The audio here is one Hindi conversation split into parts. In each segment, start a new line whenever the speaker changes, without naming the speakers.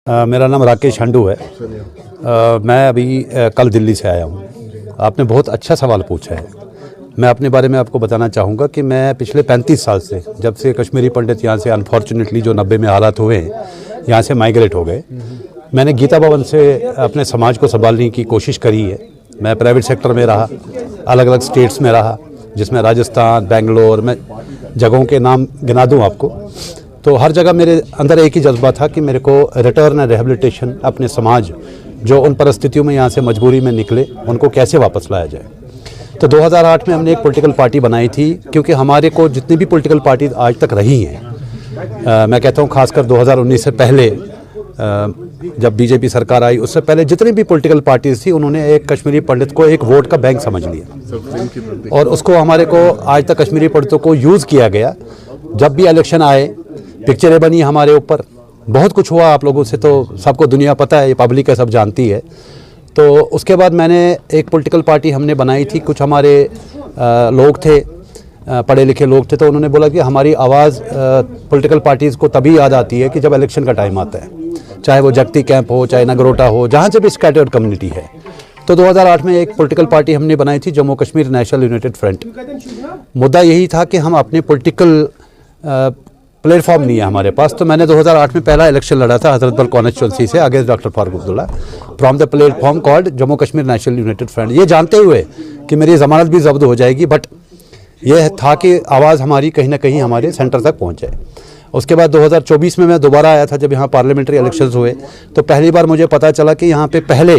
मेरा नाम राकेश हंडू है। मैं अभी कल दिल्ली से आया हूँ। आपने बहुत अच्छा सवाल पूछा है। मैं अपने बारे में आपको बताना चाहूँगा कि मैं पिछले 35 साल से, जब से कश्मीरी पंडित यहाँ से अनफॉर्चुनेटली जो 90 में हालात हुए हैं, यहाँ से माइग्रेट हो गए, मैंने गीता भवन से अपने समाज को संभालने की कोशिश करी है। मैं प्राइवेट सेक्टर में रहा, अलग अलग स्टेट्स में रहा, जिसमें राजस्थान, बेंगलोर, मैं जगहों के नाम गिना दूँ आपको। तो हर जगह मेरे अंदर एक ही जज्बा था कि मेरे को रिटर्न एंड रिहेबिलिटेशन, अपने समाज जो उन परिस्थितियों में यहाँ से मजबूरी में निकले, उनको कैसे वापस लाया जाए। तो 2008 में हमने एक पॉलिटिकल पार्टी बनाई थी, क्योंकि हमारे को जितनी भी पॉलिटिकल पार्टी आज तक रही हैं, मैं कहता हूँ खासकर 2019 से पहले, जब बीजेपी सरकार आई, उससे पहले जितनी भी पॉलिटिकल पार्टीज थी, उन्होंने एक कश्मीरी पंडित को एक वोट का बैंक समझ लिया और उसको हमारे को आज तक कश्मीरी पंडितों को यूज़ किया गया। जब भी इलेक्शन आए, पिक्चरें बनी हमारे ऊपर, बहुत कुछ हुआ आप लोगों से, तो सबको दुनिया पता है, ये पब्लिक है, सब जानती है। तो उसके बाद मैंने एक पॉलिटिकल पार्टी हमने बनाई थी। कुछ हमारे लोग थे, पढ़े लिखे लोग थे, तो उन्होंने बोला कि हमारी आवाज़ पॉलिटिकल पार्टीज़ को तभी याद आती है कि जब इलेक्शन का टाइम आता है, चाहे वो जगती कैंप हो, चाहे नगरोटा हो, जहाँ से भी स्कैटर्ड कम्युनिटी है। तो 2008 में एक पॉलिटिकल पार्टी हमने बनाई थी, Jammu Kashmir national United front. मुद्दा यही था कि हम अपने पॉलिटिकल प्लेटफॉर्म नहीं है हमारे पास। तो मैंने 2008 में पहला इलेक्शन लड़ा था हजरतबल कॉन्स्टिट्यूंसी से against doctor Farooq Abdullah from the platform called Jammu Kashmir national United front, ये जानते हुए कि मेरी ज़मानत भी जब्त हो जाएगी, बट यह था कि आवाज़ हमारी कहीं ना कहीं हमारे सेंटर तक पहुँच जाए। उसके बाद 2024 में मैं दोबारा आया था, जब यहाँ पार्लियामेंट्री इलेक्शंस हुए, तो पहली बार मुझे पता चला कि यहाँ पे पहले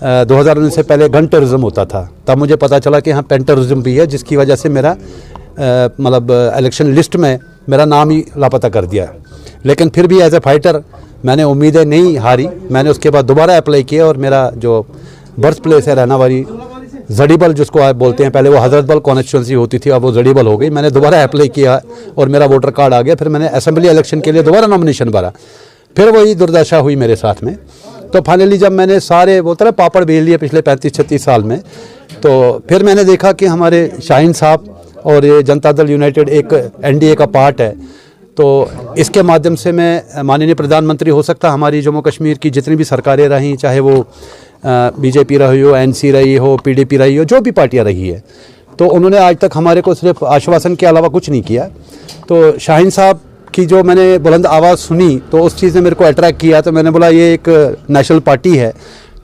2019 से पहले गन टेररिज्म होता था। तब मुझे पता चला कि यहाँ पेन टेररिज्म भी है, जिसकी वजह से मेरा मतलब इलेक्शन लिस्ट में मेरा नाम ही लापता कर दिया। लेकिन फिर भी एज ए फाइटर मैंने उम्मीदें नहीं हारी। मैंने उसके बाद दोबारा अप्लाई किया और मेरा जो बर्थ प्लेस है रहना वाली जड़ीबल, जिसको आप बोलते हैं, पहले वो हजरतबल कॉन्स्टिट्यूंसी होती थी, अब वो जड़ीबल हो गई। मैंने दोबारा अप्लाई किया और मेरा वोटर कार्ड आ गया। फिर मैंने असेंबली इलेक्शन के लिए दोबारा नॉमिनेशन भरा, फिर वही दुर्दशा हुई मेरे साथ में। तो फाइनली जब मैंने सारे वो तरह पापड़ बेल लिए पिछले 35-36 साल में, तो फिर मैंने देखा कि हमारे शाहीन साहब और ये जनता दल यूनाइटेड एक एनडीए का पार्ट है, तो इसके माध्यम से मैं माननीय प्रधानमंत्री, हो सकता हमारी जम्मू कश्मीर की जितनी भी सरकारें रहीं, चाहे वो बीजेपी रही हो, एनसी रही हो, पीडीपी रही हो, जो भी पार्टियां रही है, तो उन्होंने आज तक हमारे को सिर्फ आश्वासन के अलावा कुछ नहीं किया। तो शाहीन साहब की जो मैंने बुलंद आवाज़ सुनी, तो उस चीज़ ने मेरे को अट्रैक्ट किया। तो मैंने बोला ये एक नेशनल पार्टी है,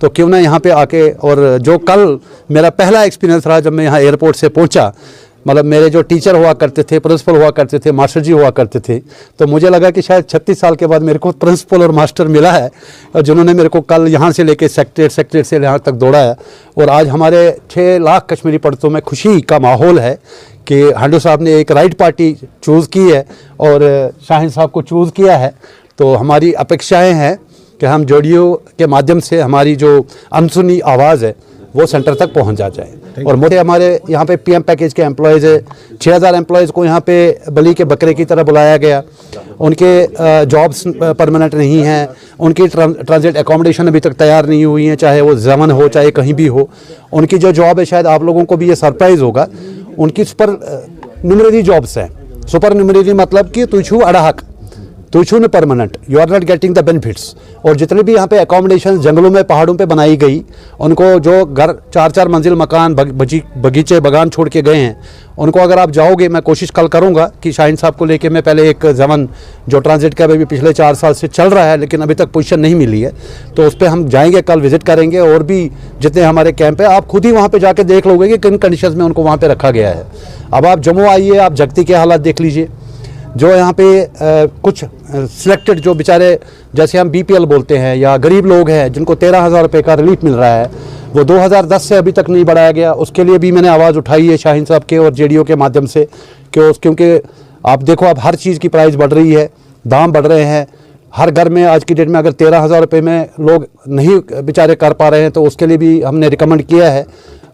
तो क्यों ना यहाँ पे आके, और जो कल मेरा पहला एक्सपीरियंस रहा जब मैं यहाँ एयरपोर्ट से पहुँचा, मतलब मेरे जो टीचर हुआ करते थे, प्रिंसिपल हुआ करते थे, मास्टर जी हुआ करते थे, तो मुझे लगा कि शायद 36 साल के बाद मेरे को प्रिंसिपल और मास्टर मिला है, और जिन्होंने मेरे को कल यहाँ से लेके सेक्रेटरी से यहाँ तक दौड़ाया। और आज हमारे 6 लाख कश्मीरी पंडितों में खुशी का माहौल है कि हंडू साहब ने एक राइट पार्टी चूज़ की है और शाहीन साहब को चूज़ किया है। तो हमारी अपेक्षाएँ हैं कि हम जोड़ियों के माध्यम से हमारी जो अनसुनी आवाज़ है वो सेंटर तक पहुंच जाए। और मोटे हमारे यहाँ पे पीएम पैकेज के एम्प्लॉयज़ है, 6000 एम्प्लॉयज़ को यहाँ पे बली के बकरे की तरह बुलाया गया। उनके जॉब्स परमानेंट नहीं हैं, उनकी ट्रांजिट एकोमोडेशन अभी तक तैयार नहीं हुई है, चाहे वो जमन हो चाहे कहीं भी हो। उनकी जो जॉब है, शायद आप लोगों को भी ये सरप्राइज़ होगा, उनकी सुपर न्यूमररी जॉब्स हैं। सुपर न्यूमररी मतलब कि तुझू अड़हक, तुझू में permanent, you are not getting the benefits. और जितने भी यहाँ पे अकोमोडेशन जंगलों में, पहाड़ों पे बनाई गई, उनको जो घर 4-4 मंजिल मकान, बगीचे, बगान छोड़ के गए हैं, उनको अगर आप जाओगे, मैं कोशिश कल करूँगा कि शाहीन साहब को लेके मैं पहले एक जमन जो ट्रांजिट का भी पिछले 4 साल से चल रहा है, लेकिन अभी तक पोजीशन नहीं मिली है, तो उस पर हम जाएंगे, कल विजिट करेंगे। और भी जितने हमारे कैंप है, आप खुद ही वहाँ पर जाके देख लोगे कि किन कंडीशन में उनको वहाँ पर रखा गया है। अब आप जम्मू आइए, आप जगती के हालात देख लीजिए। जो यहाँ पे कुछ सिलेक्टेड जो बेचारे, जैसे हम बीपीएल बोलते हैं, या गरीब लोग हैं जिनको 13,000 रुपये का रिलीफ मिल रहा है, वो 2010 से अभी तक नहीं बढ़ाया गया। उसके लिए भी मैंने आवाज़ उठाई है शाहीन साहब के और जेडीओ के माध्यम से, क्योंकि आप देखो, अब हर चीज़ की प्राइस बढ़ रही है, दाम बढ़ रहे हैं। हर घर में आज की डेट में अगर 13,000 रुपये में लोग नहीं बेचारे कर पा रहे हैं, तो उसके लिए भी हमने रिकमेंड किया है।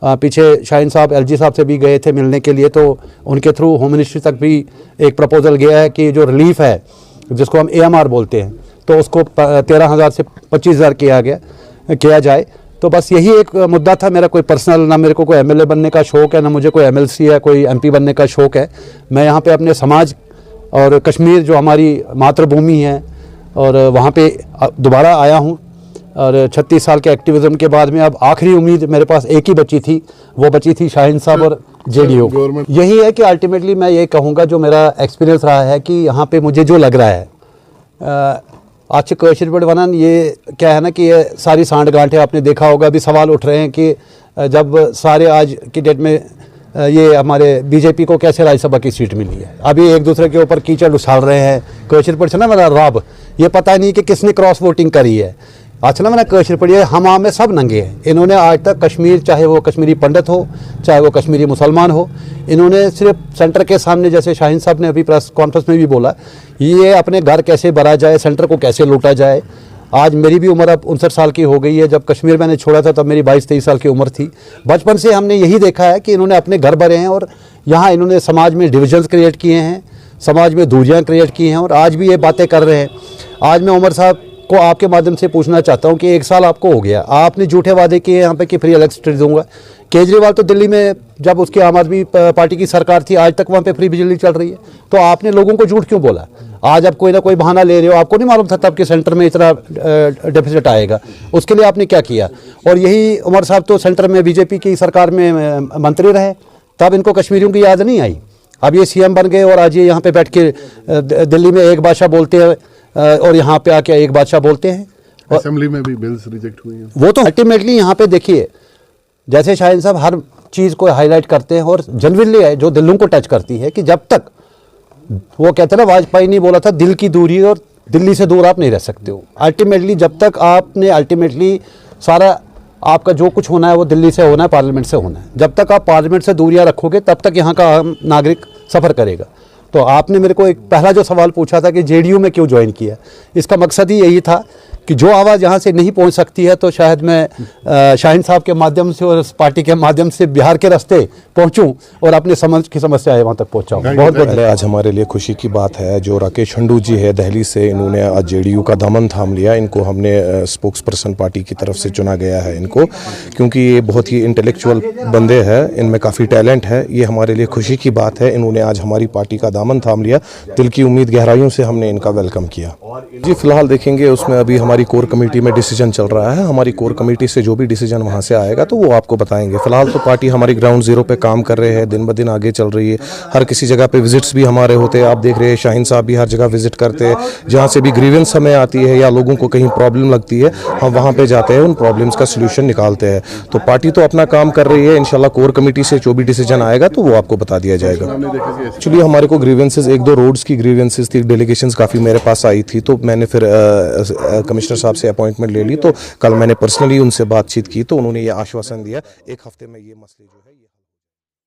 पीछे शाहीन साहब एलजी साहब से भी गए थे मिलने के लिए, तो उनके थ्रू होम मिनिस्ट्री तक भी एक प्रपोजल गया है कि जो रिलीफ है, जिसको हम एएमआर बोलते हैं, तो उसको 13,000 से 25,000 किया जाए। तो बस यही एक मुद्दा था मेरा। कोई पर्सनल, ना मेरे को कोई एमएलए बनने का शौक़ है, ना मुझे कोई एमएलसी या कोई एमपी बनने का शौक़ है। मैं यहाँ पे अपने समाज और कश्मीर जो हमारी मातृभूमि है और वहाँ पे दोबारा आया हूँ। और 36 साल के एक्टिविज़म के बाद में अब आखिरी उम्मीद मेरे पास एक ही बची थी, वो बची थी शाहीन साहब और जेडीयू। यही है कि अल्टीमेटली मैं ये कहूँगा, जो मेरा एक्सपीरियंस रहा है कि यहाँ पे मुझे जो लग रहा है आज से कशर पे वनान, ये क्या है ना कि ये सारी सांठ गांठ है। आपने देखा होगा, अभी सवाल उठ रहे हैं कि जब सारे आज की डेट में ये हमारे बीजेपी को कैसे राज्यसभा की सीट मिली है, अभी एक दूसरे के ऊपर कीचड़ उछाल रहे हैं। कशर पर ना मेरा रब, ये पता नहीं कि किसने क्रॉस वोटिंग करी है। अच्छा ना मैंने कशर पढ़ी, हम आम में सब नंगे हैं। इन्होंने आज तक कश्मीर, चाहे वो कश्मीरी पंडित हो, चाहे वो कश्मीरी मुसलमान हो, इन्होंने सिर्फ सेंटर के सामने, जैसे शाहीन साहब ने अभी प्रेस कॉन्फ्रेंस में भी बोला, ये अपने घर कैसे भरा जाए, सेंटर को कैसे लूटा जाए। आज मेरी भी उम्र अब 59 साल की हो गई है। जब कश्मीर मैंने छोड़ा था तब मेरी 22-23 साल की उम्र थी। बचपन से हमने यही देखा है कि इन्होंने अपने घर भरे हैं और यहाँ इन्होंने समाज में डिविजन्स क्रिएट किए हैं, समाज में दूरियाँ क्रिएट की हैं और आज भी ये बातें कर रहे हैं। आज मैं उमर साहब को आपके माध्यम से पूछना चाहता हूं कि 1 साल आपको हो गया, आपने झूठे वादे किए यहाँ पे कि फ्री इलेक्ट्रिसिटी दूंगा। केजरीवाल तो दिल्ली में जब उसकी आम आदमी पार्टी की सरकार थी, आज तक वहाँ पे फ्री बिजली चल रही है। तो आपने लोगों को झूठ क्यों बोला? आज आप कोई ना कोई बहाना ले रहे हो। आपको नहीं मालूम था तब कि सेंटर में इतना डेफिसिट आएगा, उसके लिए आपने क्या किया? और यही उमर साहब तो सेंटर में बीजेपी की सरकार में मंत्री रहे, तब इनको कश्मीरियों की याद नहीं आई। अब ये सीएम बन गए और आज ये यहाँ पे बैठ के दिल्ली में एक भाषा बोलते हैं और यहाँ पे आके एक बादशाह बोलते हैं।
असेंबली में भी बिल्स रिजेक्ट हुई हैं।
वो तो अल्टीमेटली यहाँ पे देखिए, जैसे शाहीन साहब हर चीज़ को हाईलाइट करते हैं और जनरली है जो दिलों को टच करती है कि जब तक वो कहते हैं ना, वाजपेयी ने बोला था दिल की दूरी और दिल्ली से दूर आप नहीं रह सकते हो। अल्टीमेटली जब तक आपने अल्टीमेटली सारा आपका जो कुछ होना है वो दिल्ली से होना है, पार्लियामेंट से होना है। जब तक आप पार्लियामेंट से दूरियां रखोगे तब तक यहाँ का आम नागरिक सफ़र करेगा। तो आपने मेरे को एक पहला जो सवाल पूछा था कि जेडीयू में क्यों ज्वाइन किया, इसका मकसद ही यही था कि जो आवाज़ यहाँ से नहीं पहुँच सकती है तो शायद मैं शाहीन साहब के माध्यम से और इस पार्टी के माध्यम से बिहार के रास्ते पहुँचूँ और अपने समझ की समस्याएं वहाँ तक पहुँचाऊँ। बहुत बहुत
आज हमारे लिए खुशी की बात है जो राकेश शंडू जी है दिल्ली से, इन्होंने आज जेडीयू का दामन थाम लिया। इनको हमने स्पोक्स पर्सन पार्टी की तरफ से चुना गया है इनको, क्योंकि ये बहुत ही इंटेलेक्चुअल बंदे हैं, इनमें काफ़ी टैलेंट है। ये हमारे लिए खुशी की बात है, इन्होंने आज हमारी पार्टी का दामन थाम लिया। दिल की उम्मीद गहराइयों से हमने इनका वेलकम किया जी। फिलहाल देखेंगे उसमें अभी हमारी कोर कमेटी में डिसीजन चल रहा है। हमारी कोर कमेटी से जो भी डिसीजन वहां से आएगा तो वो आपको बताएंगे। फिलहाल तो पार्टी हमारी ग्राउंड जीरो पे काम कर रहे हैं, दिन ब दिन आगे चल रही है। हर किसी जगह पे विजिट्स भी हमारे होते हैं, आप देख रहे हैं शाहीन साहब भी हर जगह विजिट करते हैं। जहाँ से भी ग्रीवेंस हमें आती है या लोगों को कहीं प्रॉब्लम लगती है, हम वहाँ पे जाते हैं, उन प्रॉब्लम्स का सोल्यूशन निकालते हैं। तो पार्टी तो अपना काम कर रही है। इंशाल्लाह कोर कमेटी से जो भी डिसीजन आएगा तो वो आपको बता दिया जाएगा। एक्चुअली हमारे को ग्रीवेंसेज, 1-2 रोड्स की ग्रीवेंसेज थी, डेलीगेशंस काफ़ी मेरे पास आई थी, तो मैंने फिर कमिश्नर साहब से अपॉइंटमेंट ले ली। तो कल मैंने पर्सनली उनसे बातचीत की तो उन्होंने ये आश्वासन दिया 1 हफ्ते में ये मसले जो है ये